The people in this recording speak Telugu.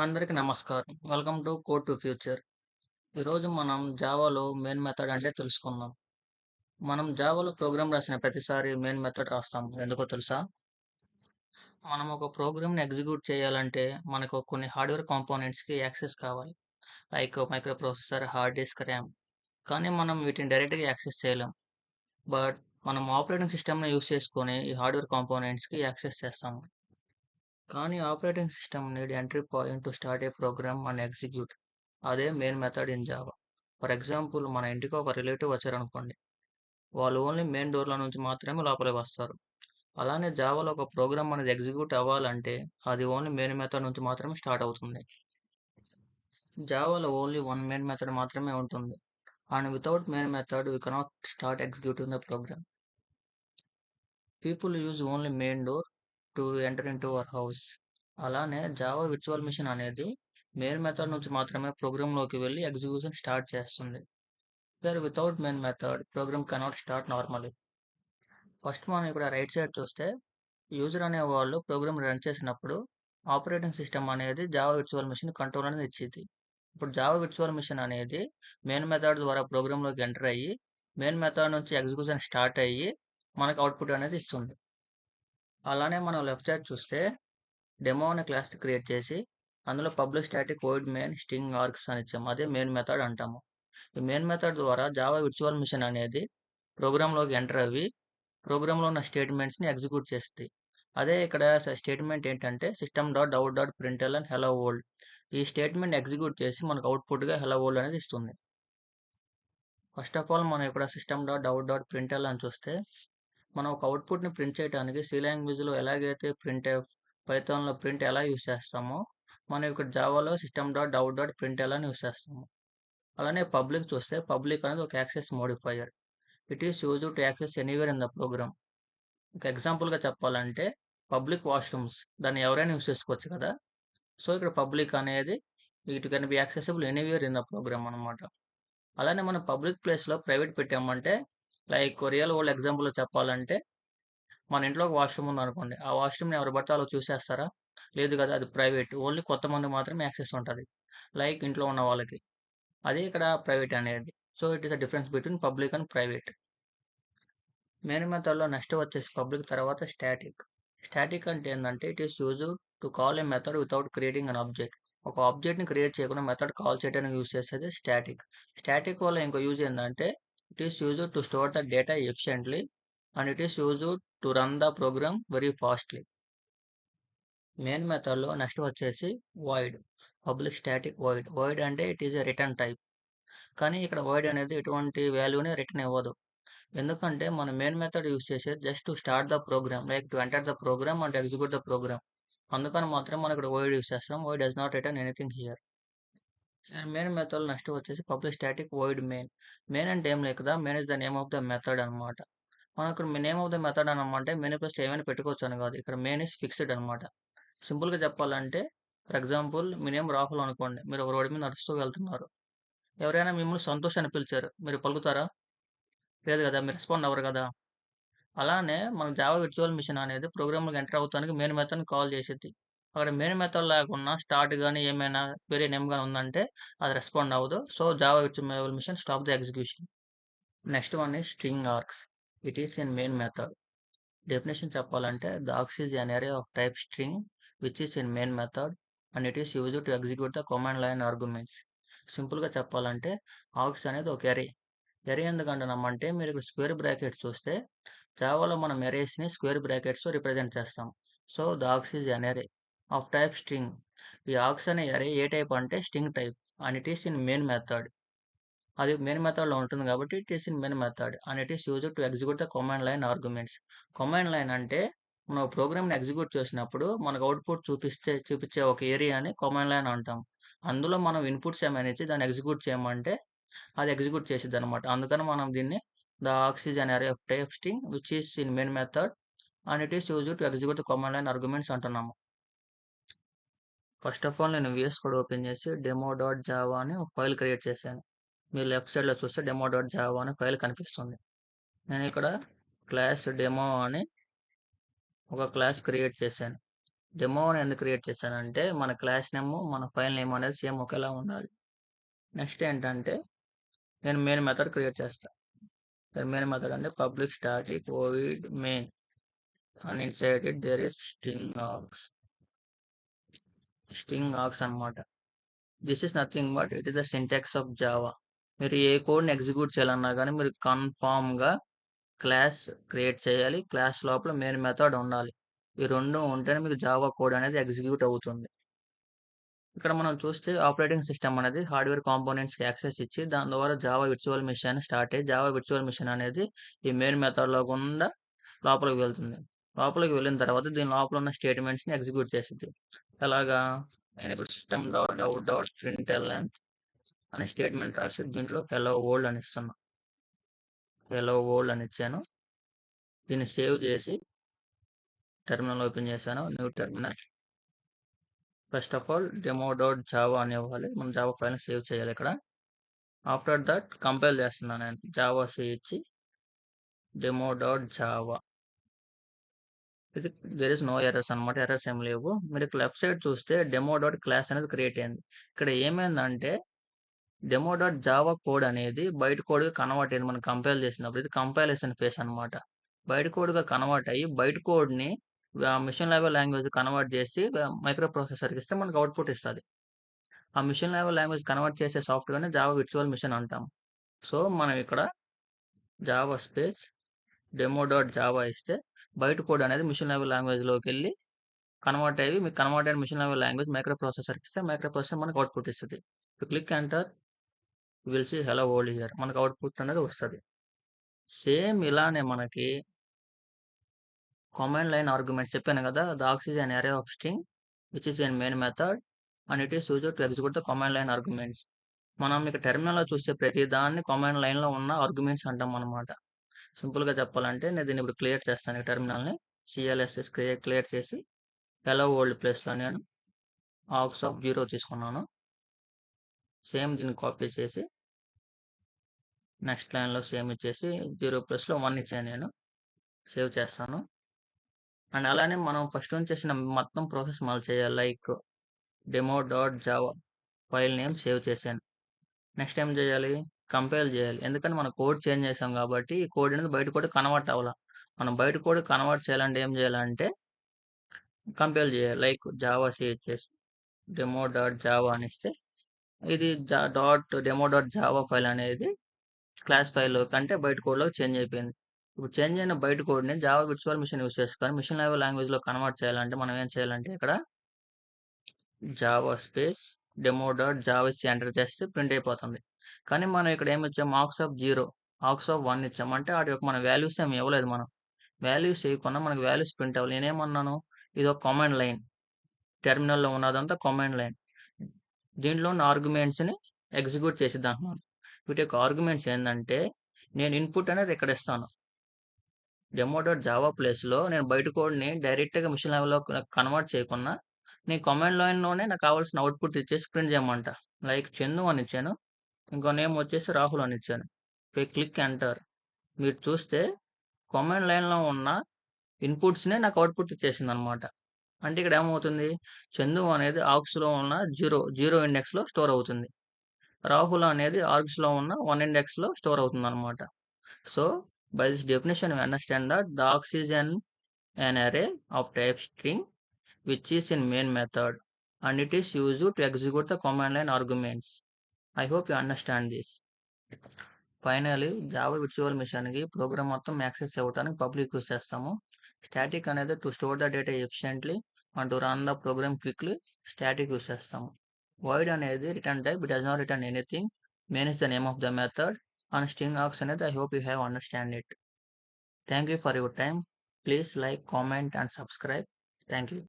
అందరికీ నమస్కారం. Welcome to code to future. ఈరోజు మనం జావాలో మెయిన్ మెథడ్ అంటే తెలుసుకుందాం. మనం జావాలో ప్రోగ్రామ్ రాసిన ప్రతిసారి మెయిన్ మెథడ్ రాస్తాం. ఎందుకో తెలుసా? మనం ఒక ప్రోగ్రామ్‌ని ఎగ్జిక్యూట్ చేయాలంటే మనకు కొన్ని హార్డ్‌వేర్ కాంపోనెంట్స్‌కి యాక్సెస్ కావాలి. Like micro processor, hard disk, RAM. కానీ మనం వీటిని డైరెక్ట్‌గా యాక్సెస్ చేయలేం. బట్ మనం ఆపరేటింగ్ సిస్టమ్‌ని యూజ్ చేసుకొని ఈ హార్డ్‌వేర్ కాంపోనెంట్స్‌కి యాక్సెస్ చేస్తాము. కానీ operating system need entry point to start a program and execute. అదే main method in Java. For example మన ఇంటికి ఒక రిలేటివ్ వచ్చారనుకోండి. వాళ్ళు ఓన్లీ మెయిన్ డోర్‌లో నుంచి మాత్రమే లోపలికి వస్తారు. అలానే జావాలో ఒక ప్రోగ్రామ్ అనేది ఎగ్జిక్యూట్ అవ్వాలంటే అది ఓన్లీ మెయిన్ మెథడ్ నుంచి మాత్రమే స్టార్ట్ అవుతుంది. జావాలో ఓన్లీ వన్ మెయిన్ మెథడ్ మాత్రమే ఉంటుంది. And without main method we cannot start executing the program. People use only main door to enter into our house. అలానే జావా విర్చువల్ మిషన్ అనేది మెయిన్ మెథడ్ నుంచి మాత్రమే ప్రోగ్రామ్లోకి వెళ్ళి ఎగ్జిక్యూషన్ స్టార్ట్ చేస్తుంది. Where without main method program cannot start normally. First మనం ఇక్కడ రైట్ సైడ్ చూస్తే యూజర్ అనేవాళ్ళు ప్రోగ్రామ్ రన్ చేసినప్పుడు ఆపరేటింగ్ సిస్టమ్ అనేది జావా విర్చువల్ మిషన్ కంట్రోల్ అనేది ఇచ్చింది. ఇప్పుడు జావా విర్చువల్ మిషన్ అనేది మెయిన్ మెథడ్ ద్వారా ప్రోగ్రామ్లోకి ఎంటర్ అయ్యి మెయిన్ మెథడ్ నుంచి ఎగ్జిక్యూషన్ స్టార్ట్ అయ్యి మనకు అవుట్పుట్ అనేది ఇస్తుంది. అలానే మనం లెఫ్ట్ సైడ్ చూస్తే డెమో అనే క్లాస్ క్రియేట్ చేసి అందులో public static void main string args అని ఇచ్చాము. అదే మెయిన్ మెథడ్ అంటాము. ఈ మెయిన్ మెథడ్ ద్వారా జావా విర్చువల్ మిషన్ అనేది ప్రోగ్రామ్లోకి ఎంటర్ అవ్వి ప్రోగ్రామ్లో ఉన్న స్టేట్మెంట్స్ని ఎగ్జిక్యూట్ చేస్తుంది. అదే ఇక్కడ స్టేట్మెంట్ ఏంటంటే system dot out dot println hello world. ఈ స్టేట్మెంట్ ఎగ్జిక్యూట్ చేసి మనకు అవుట్పుట్గా హెలో వరల్డ్ అనేది ఇస్తుంది. ఫస్ట్ ఆఫ్ ఆల్ మనం ఇక్కడ system dot out dot println అని చూస్తే మనం ఒక అవుట్పుట్ని ప్రింట్ చేయడానికి సి లాంగ్వేజ్లో ఎలాగైతే ప్రింట్ఎఫ్, పైథాన్లో ప్రింట్ ఎలా యూస్ చేస్తామో మనం ఇక్కడ జావాలో system dot out dot println అని యూస్ చేస్తాము. అలానే పబ్లిక్ చూస్తే పబ్లిక్ అనేది ఒక access modifier. It is used to access anywhere in the program. ఒక ఎగ్జాంపుల్గా చెప్పాలంటే పబ్లిక్ వాష్రూమ్స్ దాన్ని ఎవరైనా యూస్ చేసుకోవచ్చు కదా. సో ఇక్కడ పబ్లిక్ అనేది it can be accessible anywhere in the program అనమాట. అలానే మనం పబ్లిక్ ప్లేస్లో ప్రైవేట్ పెట్టామంటే లైక్ రియల్ వరల్డ్ ఎగ్జాంపుల్‌లో చెప్పాలంటే మన ఇంట్లో ఒక వాష్‌రూమ్ ఉందనుకోండి. ఆ వాష్‌రూమ్‌ని ఎవరు పడితే ఆళ్ళు చూసేస్తారా? లేదు కదా! అది ప్రైవేట్. ఓన్లీ కొంతమందికి మాత్రమే యాక్సెస్ ఉంటది. లైక్ ఇంట్లో ఉన్న వాళ్ళకి. అదే ఇక్కడ ప్రైవేట్ అనేది. So, it is the difference between public and private. Main మెథడ్‌లో నెక్స్ట్ వచ్చేసి పబ్లిక్ తర్వాత స్టాటిక్. స్టాటిక్ అంటే ఏందంటే it is used to call a method without creating an object. ఒక ఆబ్జెక్ట్‌ని క్రియేట్ చేయకుండా మెథడ్ కాల్ చేయడానికి యూజ్ చేసేది స్టాటిక్. స్టాటిక్ వల్ల ఇంకో యూజ్ ఏందంటే it is used to store the data efficiently and it is used to run the program very fastly. Main మెథడ్‌లో నెక్స్ట్ వచ్చేసి void. Public static void. Void అంటే it is a return type. కానీ ఇక్కడ వాయిడ్ అనేది ఎటువంటి వాల్యూని రిటర్న్ ఇవ్వదు. ఎందుకంటే మనం మెయిన్ మెథడ్ యూజ్ చేసేది just to start the program like to enter the program and execute the program. అందుకని మాత్రం మనం ఇక్కడ వాయిడ్ యూజ్ చేస్తాం. Void does not return anything here. And main మెథడ్‌లో నెక్స్ట్ వచ్చేసి public static void main. Main అంటే ఏం లేదు కదా! Main is the name of the method అనమాట. మనం ఇక్కడ నేమ్ ఆఫ్ ద మెథడ్ అన్నామంటే మెయిన్ ప్లస్ ఏమైనా పెట్టుకోవచ్చు అని కాదు. ఇక్కడ మెయిన్ ఇస్ ఫిక్స్డ్ అనమాట. సింపుల్‌గా చెప్పాలంటే for example me name Rahul అనుకోండి. మీరు ఒక రోడ్ మీద నడుస్తూ వెళ్తున్నారు. ఎవరైనా మిమ్మల్ని సంతోష్ అని పిలిచారు. మీరు పలుకుతారా? లేదు కదా! మీరు రెస్పాండ్ అవ్వరు కదా! అలానే మన జావా విర్చువల్ మిషన్ అనేది ప్రోగ్రామ్‌లోకి ఎంటర్ అవుతానికి మెయిన్ మెథడ్‌ని కాల్ చేసిద్ది. అక్కడ మెయిన్ మెథడ్ లేకున్నా స్టార్ట్ గాని ఏమైనా వేరే నేమ్ గాని ఉందంటే అది రెస్పాండ్ అవ్వదు. So, Java virtual machine stop the execution. Next one is string args. It is in main method. Definition చెప్పాలంటే the args is an array of type string which is in main method and it is used to execute the command line arguments. సింపుల్‌గా చెప్పాలంటే ఆర్గ్స్ అనేది ఒక అరే. అరే ఎందుకంటున్నామంటే మీరు ఇక్కడ స్క్వేర్ బ్రాకెట్ చూస్తే జావాలో మనం అరేస్‌ని స్క్వేర్ బ్రాకెట్స్‌తో రిప్రజెంట్ చేస్తాం. So, the args is an array of type string. ఈ ఆర్గ్స్ అనే అరే ఏ టైప్ అంటే string type and it is in main method. అది మెయిన్ మెథడ్‌లో ఉంటుంది కాబట్టి it is in main method and it is used to execute the command line arguments. Command line అంటే మనం ప్రోగ్రామ్‌ని ఎగ్జిక్యూట్ చేసినప్పుడు మనకు అవుట్‌పుట్ చూపించే ఒక ఏరియాని కమాండ్ లైన్ అంటాం. అందులో మనం ఇన్‌పుట్స్ ఏమైనా ఇచ్చి దాన్ని ఎగ్జిక్యూట్ చేయమంటే అది ఎగ్జిక్యూట్ చేసిద్దనమాట. అందుకని మనం దీన్ని the args is an array of type string which is in main method and it is used to execute the command line arguments అంటున్నాము. ఫస్ట్ ఆఫ్ ఆల్ నేను వీఎస్ కోడ్ ఓపెన్ చేసి డెమో డాట్ జావా అని ఒక ఫైల్ క్రియేట్ చేశాను. మీరు లెఫ్ట్ సైడ్‌లో చూస్తే డెమో డాట్ జావా అనే ఫైల్ కనిపిస్తుంది. నేను ఇక్కడ క్లాస్ డెమో అని ఒక క్లాస్ క్రియేట్ చేశాను. డెమో అని ఎందుకు క్రియేట్ చేశానంటే, మన క్లాస్ నేము, మన ఫైల్ నేమ్ అనేది సేమ్ ఒకేలా ఉండాలి. నెక్స్ట్ ఏంటంటే, నేను మెయిన్ మెథడ్ క్రియేట్ చేస్తా. మెయిన్ మెథడ్ అంటే public static void main and inside it there is string args అన్నమాట. This is nothing but it is the syntax of Java. మీరు ఏ కోడ్ని ఎగ్జిక్యూట్ చేయాలన్నా కానీ మీరు కన్ఫామ్గా క్లాస్ క్రియేట్ చేయాలి. క్లాస్ లోపల మెయిన్ మెథడ్ ఉండాలి. ఈ రెండు ఉంటేనే మీకు జావా కోడ్ అనేది ఎగ్జిక్యూట్ అవుతుంది. ఇక్కడ మనం చూస్తే ఆపరేటింగ్ సిస్టమ్ అనేది హార్డ్వేర్ కాంపోనెంట్స్కి యాక్సెస్ ఇచ్చి దాని ద్వారా జావా విర్చువల్ మిషన్ స్టార్ట్ అయ్యి జావా విర్చువల్ మిషన్ అనేది ఈ మెయిన్ మెథడ్లో గుండా లోపలికి వెళ్తుంది. లోపలికి వెళ్ళిన తర్వాత దీని లోపల ఉన్న స్టేట్మెంట్స్ని ఎగ్జిక్యూట్ చేస్తుంది. ఎలాగా నేను ఇప్పుడు system dot out dot println అనే స్టేట్మెంట్ రాసి దీంట్లో హెలో వరల్డ్ అని ఇస్తున్నా. హెలో వరల్డ్ అని ఇచ్చాను. దీన్ని సేవ్ చేసి టెర్మినల్ ఓపెన్ చేశాను. New terminal. First of all demo dot Java అని ఇవ్వాలి. మనం జావా ఫైల్ని సేవ్ చేయాలి ఇక్కడ. ఆఫ్టర్ దట్ కంపైల్ చేస్తున్నాను నేను. జావా సి ఇచ్చి డెమో డాట్ జావా. ఇది దేర్ ఇస్ నో ఎర్రర్స్ అనమాట. ఎర్రర్స్ ఏం లేవు. మీరు లెఫ్ట్ సైడ్ చూస్తే డెమో డాట్ క్లాస్ అనేది క్రియేట్ అయింది. ఇక్కడ ఏమైందంటే డెమో డాట్ జావా కోడ్ అనేది బయట కోడ్గా కన్వర్ట్ అయింది. మనం కంపైల్ చేసినప్పుడు ఇది కంపైలేషన్ ఫేస్ అనమాట. బయట కోడ్గా కన్వర్ట్ అయ్యి బయట కోడ్ని మిషన్ లెవెల్ లాంగ్వేజ్ కన్వర్ట్ చేసి మైక్రో ప్రాసెసర్కి ఇస్తే మనకు అవుట్పుట్ ఇస్తుంది. ఆ మిషన్ లెవెల్ లాంగ్వేజ్ కన్వర్ట్ చేసే సాఫ్ట్వేర్ని జావా విర్చువల్ మిషన్ అంటాం. సో మనం ఇక్కడ Java space demo dot Java ఇస్తే బయట కోడ్ అనేది మిషన్ లెవెల్ లాంగ్వేజ్లోకి వెళ్ళి కన్వర్ట్ అయ్యి మీకు కన్వర్ట్ అయిన మిషన్ లెవెల్ లాంగ్వేజ్ మైక్రో ప్రాసెసర్కి ఇస్తే మైక్రో ప్రాసెసర్ మనకు అవుట్పుట్ ఇస్తుంది. Click enter will see hello world here. మనకు అవుట్పుట్ అనేది వస్తుంది. సేమ్ ఇలానే మనకి కమాండ్ లైన్ ఆర్గ్యుమెంట్స్ చెప్పాను కదా, the args is an array of string which is in main method and it is used to execute the command line arguments. మనం ఇక టెర్మినల్లో చూసే ప్రతి దాన్ని కమాండ్ లైన్లో ఉన్న ఆర్గ్యుమెంట్స్ అంటాం అనమాట. సింపుల్గా చెప్పాలంటే నేను దీన్ని ఇప్పుడు క్లియర్ చేస్తాను. ఈ టెర్మినల్ని CLSS క్లియర్ చేసి హెలో వరల్డ్ ప్లేస్లో నేను ఆర్గ్స్ ఆఫ్ 0 తీసుకున్నాను. సేమ్ దీన్ని కాపీ చేసి నెక్స్ట్ లైన్లో సేమ్ ఇచ్చేసి 0 ప్లస్లో 1 ఇచ్చాను నేను. సేవ్ చేస్తాను. అండ్ అలానే మనం ఫస్ట్ నుంచి చేసిన మొత్తం ప్రాసెస్ మళ్ళీ చేయాలి. Like demo dot Java file name save చేశాను. నెక్స్ట్ ఏం చేయాలి? కంపైల్ చేయాలి. ఎందుకంటే మనం కోడ్ చేంజ్ చేసాం కాబట్టి ఈ కోడ్ అనేది బయట కోడ్ కన్వర్ట్ అవ్వాలి. మనం బయట కోడ్ కన్వర్ట్ చేయాలంటే ఏం చేయాలంటే కంపైల్ చేయాలి. లైక్ జావా సి ఇచ్చేసి డెమో డాట్ జావా అని ఇస్తే ఇది డెమో డాట్ జావా ఫైల్ అనేది క్లాస్ ఫైల్లో కంటే బయట కోడ్లో చేంజ్ అయిపోయింది. ఇప్పుడు చేంజ్ అయిన బయట కోడ్ని జావా విర్చువల్ మిషన్ యూస్ చేసుకొని మిషన్ లెవెల్ లాంగ్వేజ్లో కన్వర్ట్ చేయాలంటే మనం ఏం చేయాలంటే ఇక్కడ Java space demo dot Java ఇచ్చి ఎంటర్ చేస్తే ప్రింట్ అయిపోతుంది. కానీ మనం ఇక్కడ ఏమి ఇచ్చాం? ఆర్గ్స్ ఆఫ్ 0 ఆర్గ్స్ ఆఫ్ 1 ఇచ్చాం. అంటే వాటి యొక్క మన వాల్యూస్ ఏమి ఇవ్వలేదు. మనం వాల్యూస్ ఇవ్వకుండా మనకు వాల్యూస్ ప్రింట్ అవ్వాలి. నేనేమన్నాను? ఇది ఒక కమాండ్ లైన్. టెర్మినల్లో ఉన్నదంతా కమాండ్ లైన్. దీంట్లో ఉన్న ఆర్గ్యుమెంట్స్ని ఎగ్జిక్యూట్ చేసిద్దాం అంటున్నాను. వీటి యొక్క ఆర్గ్యుమెంట్స్ ఏంటంటే నేను ఇన్పుట్ అనేది ఇక్కడ ఇస్తాను. డెమో డాట్ జావా ప్లేస్లో నేను బయట కోడ్ని డైరెక్ట్గా మిషన్ లెవెల్లో కన్వర్ట్ చేయకుండా నేను కమాండ్ లైన్లోనే నాకు కావాల్సిన అవుట్పుట్ ఇచ్చేసి ప్రింట్ చేయమంట. లైక్ చందు అని ఇచ్చాను. ఇంకో నేమ్ వచ్చేసి రాహుల్ అని ఇచ్చాను. Click enter. మీరు చూస్తే కమాండ్ లైన్లో ఉన్న ఇన్పుట్స్నే నాకు అవుట్పుట్ ఇచ్చేసింది అనమాట. అంటే ఇక్కడ ఏమవుతుంది? చందు అనేది ఆర్గ్స్లో ఉన్న 0 ఇండెక్స్లో స్టోర్ అవుతుంది. రాహుల్ అనేది ఆర్గ్స్లో ఉన్న 1 ఇండెక్స్లో స్టోర్ అవుతుంది అనమాట. So by this definition we understand that the args is an array of type string which is in main method and it is used to execute the command line arguments. I hope you understand this. Finally Java virtual మిషన్కి ప్రోగ్రామ్ మొత్తం యాక్సెస్ అవ్వడానికి పబ్లిక్ యూస్ చేస్తాము. స్టాటిక్ అనేది to store the data efficiently and to run the program quickly static use చేస్తాము. void అనేది return type, it does not return anything. main is the name of the method and string args అనేది I hope you have understand it. Thank you for your time. Please like, comment and subscribe. Thank you.